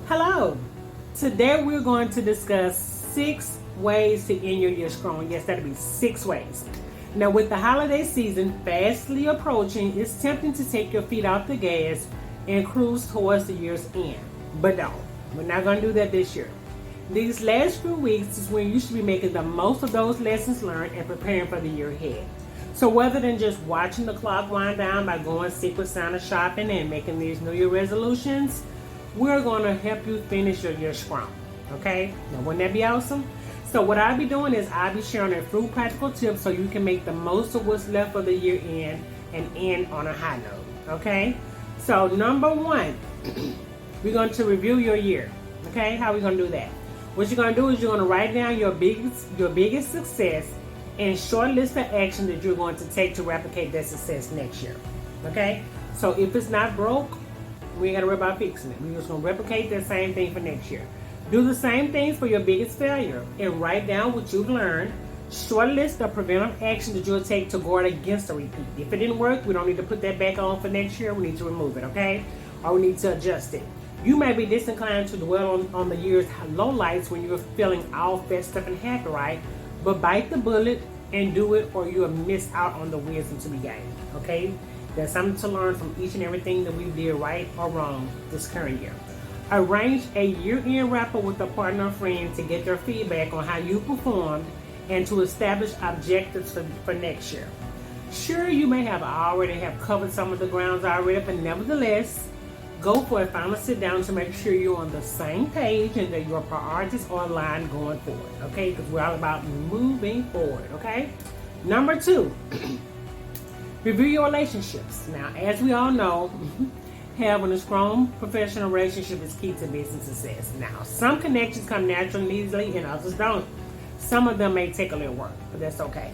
Hello. Today we're going to discuss 6 ways to end your year strong. Yes, that'll be 6 ways. Now, with the holiday season fastly approaching, it's tempting to take your feet off the gas and cruise towards the year's end. But no, we're not going to do that this year. These last few weeks is when you should be making the most of those lessons learned and preparing for the year ahead. So rather than just watching the clock wind down by going Secret Santa shopping and making these New Year resolutions, we're going to help you finish your year strong. Okay? Now, wouldn't that be awesome? So what I'll be doing is I'll be sharing a few practical tips so you can make the most of what's left of the year end and end on a high note. Okay? So number 1, we're going to review your year. Okay? How are we going to do that? What you're going to do is you're going to write down your biggest success and short list of action that you're going to take to replicate that success next year. Okay? So if it's not broke, we ain't got to worry about fixing it. We're just going to replicate that same thing for next year. Do the same things for your biggest failure and write down what you've learned. Short list of preventive action that you'll take to guard against a repeat. If it didn't work, we don't need to put that back on for next year. We need to remove it, okay? Or we need to adjust it. You may be disinclined to dwell on the year's lowlights when you're feeling all festive and happy, right? But bite the bullet and do it, or you'll miss out on the wisdom to be gained, okay? There's something to learn from each and everything that we did right or wrong this current year. Arrange a year-end wrap-up with a partner or friend to get their feedback on how you performed and to establish objectives for next year. Sure, you may have already have covered some of the grounds already, but nevertheless, go for a final sit-down to make sure you're on the same page and that your priorities are aligned going forward, okay? Because we're all about moving forward, okay? Number 2. Review your relationships. Now, as we all know, having a strong professional relationship is key to business success. Now, some connections come naturally and easily and others don't. Some of them may take a little work, but that's okay.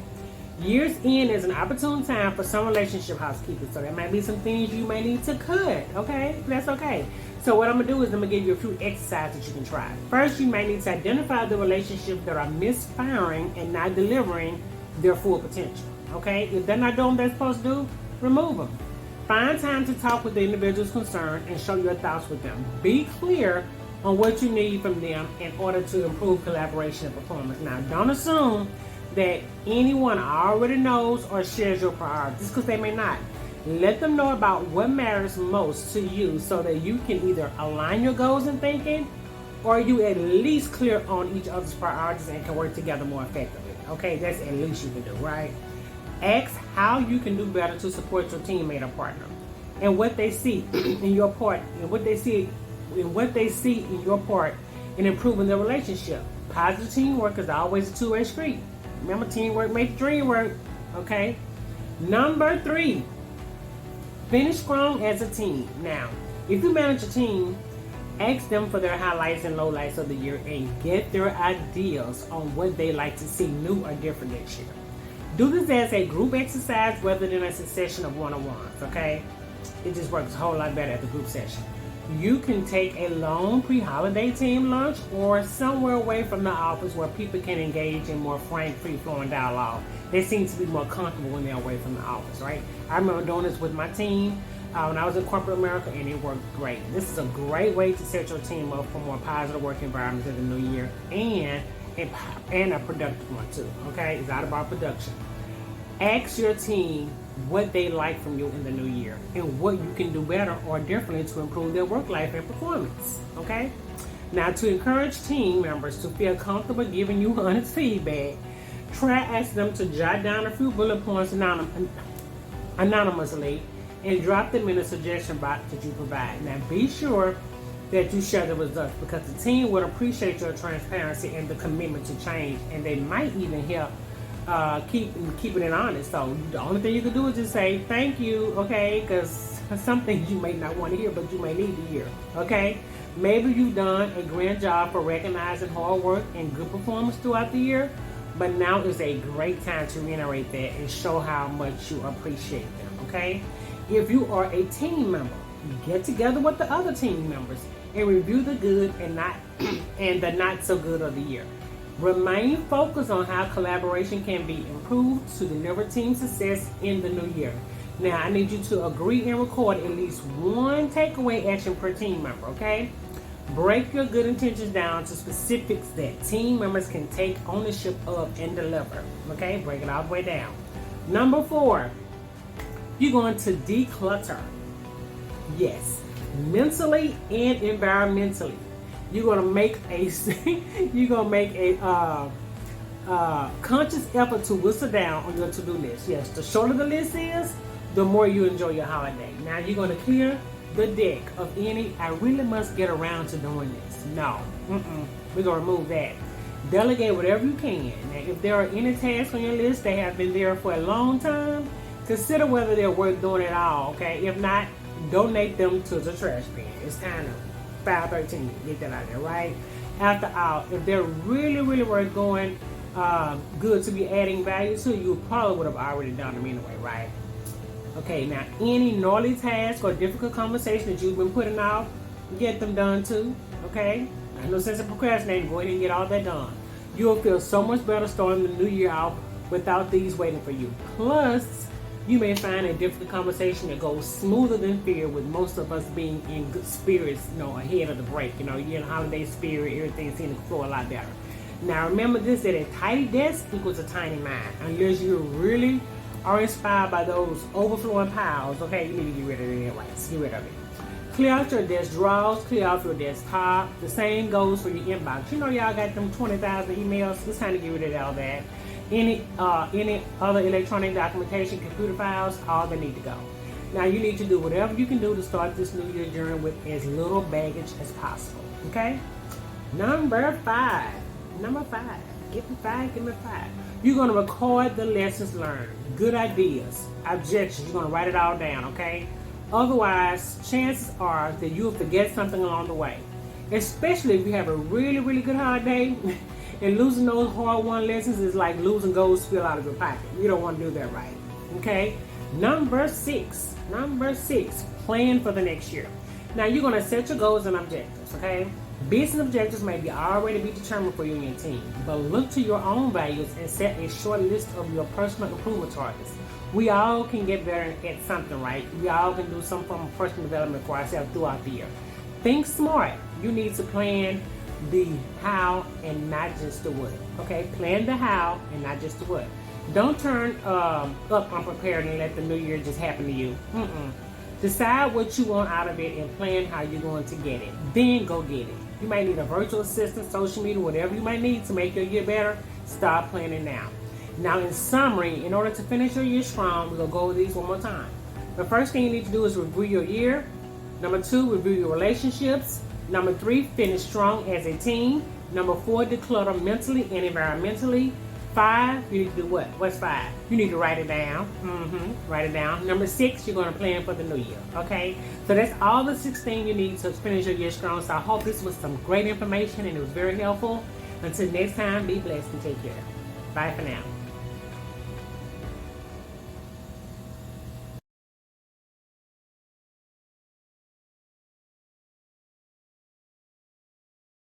Year's end is an opportune time for some relationship housekeeping, so there might be some things you may need to cut, okay? That's okay. So what I'm going to do is I'm going to give you a few exercises that you can try. First, you may need to identify the relationships that are misfiring and not delivering their full potential. Okay, if they're not doing what they're supposed to do, remove them. Find time to talk with the individuals concerned and share your thoughts with them. Be clear on what you need from them in order to improve collaboration and performance. Now, don't assume that anyone already knows or shares your priorities, because they may not. Let them know about what matters most to you so that you can either align your goals and thinking, or you at least clear on each other's priorities and can work together more effectively. Okay, that's at least you can do, right? Ask how you can do better to support your teammate or partner, and what they see in your part, and what they see in your part in improving their relationship. Positive teamwork is always a two-way street. Remember, teamwork makes the dream work. Okay. Number 3, finish strong as a team. Now, if you manage a team, ask them for their highlights and lowlights of the year and get their ideas on what they like to see new or different next year. Do this as a group exercise rather than a succession of one-on-ones, okay? It just works a whole lot better at the group session. You can take a long pre-holiday team lunch or somewhere away from the office where people can engage in more frank, free-flowing dialogue. They seem to be more comfortable when they're away from the office, right? I remember doing this with my team when I was in corporate America, and it worked great. This is a great way to set your team up for more positive work environments in the new year and a productive one too, okay? It's all about production. Ask your team what they like from you in the new year and what you can do better or differently to improve their work life and performance, okay? Now, to encourage team members to feel comfortable giving you honest feedback, try ask them to jot down a few bullet points anonymously and drop them in a suggestion box that you provide. Now, be sure that you share the results, because the team will appreciate your transparency and the commitment to change, and they might even help keep it honest. So the only thing you can do is just say thank you, okay? Because some things you may not want to hear, but you may need to hear, okay? Maybe you've done a grand job for recognizing hard work and good performance throughout the year, but now is a great time to reiterate that and show how much you appreciate them, okay? If you are a team member, get together with the other team members and review the good and the not so good of the year. Remain focused on how collaboration can be improved to deliver team success in the new year. Now, I need you to agree and record at least one takeaway action per team member, okay? Break your good intentions down to specifics that team members can take ownership of and deliver. Okay, break it all the way down. Number 4, you're going to declutter. Yes, mentally and environmentally. You're gonna make a conscious effort to whistle down on your to-do list. Yes, the shorter the list is, the more you enjoy your holiday. Now you're gonna clear the deck of any I really must get around to doing this. No, we're gonna remove that. Delegate whatever you can. Now, if there are any tasks on your list that have been there for a long time, consider whether they're worth doing at all. Okay, if not, donate them to the trash bin. It's kind of 513. Get that out there, right? After all, if they're really worth going, good to be adding value to, you probably would have already done them anyway, right? Okay, now any gnarly task or difficult conversation that you've been putting off, get them done too. Okay, there's no sense of procrastinating. Go ahead and get all that done. You'll feel so much better starting the new year out without these waiting for you. Plus, you may find a difficult conversation that goes smoother than fear, with most of us being in good spirits, ahead of the break. You're in holiday spirit, everything seems to flow a lot better. Now remember this, that a tidy desk equals a tiny mind. Unless you really are inspired by those overflowing piles, okay, you need to get rid of it anyway. Get rid of it. Clear out your desk drawers, clear out your desktop. The same goes for your inbox. Y'all got them 20,000 emails. It's time to get rid of all that. Any other electronic documentation, computer files, all they need to go. Now you need to do whatever you can do to start this new year journey with as little baggage as possible. Okay? Number 5. Give me 5. You're going to record the lessons learned, good ideas, objections. You're going to write it all down, okay? Otherwise, chances are that you'll forget something along the way. Especially if you have a really good holiday, and losing those hard-won lessons is like losing gold spill out of your pocket. You don't want to do that, right? Okay? Number 6, plan for the next year. Now you're going to set your goals and objectives, okay? Business objectives may already be determined for you and your team, but look to your own values and set a short list of your personal improvement targets. We all can get better at something, right? We all can do some form of personal development for ourselves throughout the year. Think smart. You need to plan the how and not just the what. Okay? Plan the how and not just the what. Don't turn up unprepared and let the new year just happen to you. Decide what you want out of it and plan how you're going to get it. Then go get it. You might need a virtual assistant, social media, whatever you might need to make your year better. Start planning now. Now, in summary, in order to finish your year strong, we're going to go over these one more time. The first thing you need to do is review your year. Number 2, review your relationships. Number 3, finish strong as a team. Number 4, declutter mentally and environmentally. 5, you need to do what? What's 5? You need to write it down. Write it down. Number 6, you're going to plan for the new year. Okay? So that's all the 6 things you need to finish your year strong. So I hope this was some great information and it was very helpful. Until next time, be blessed and take care. Bye for now.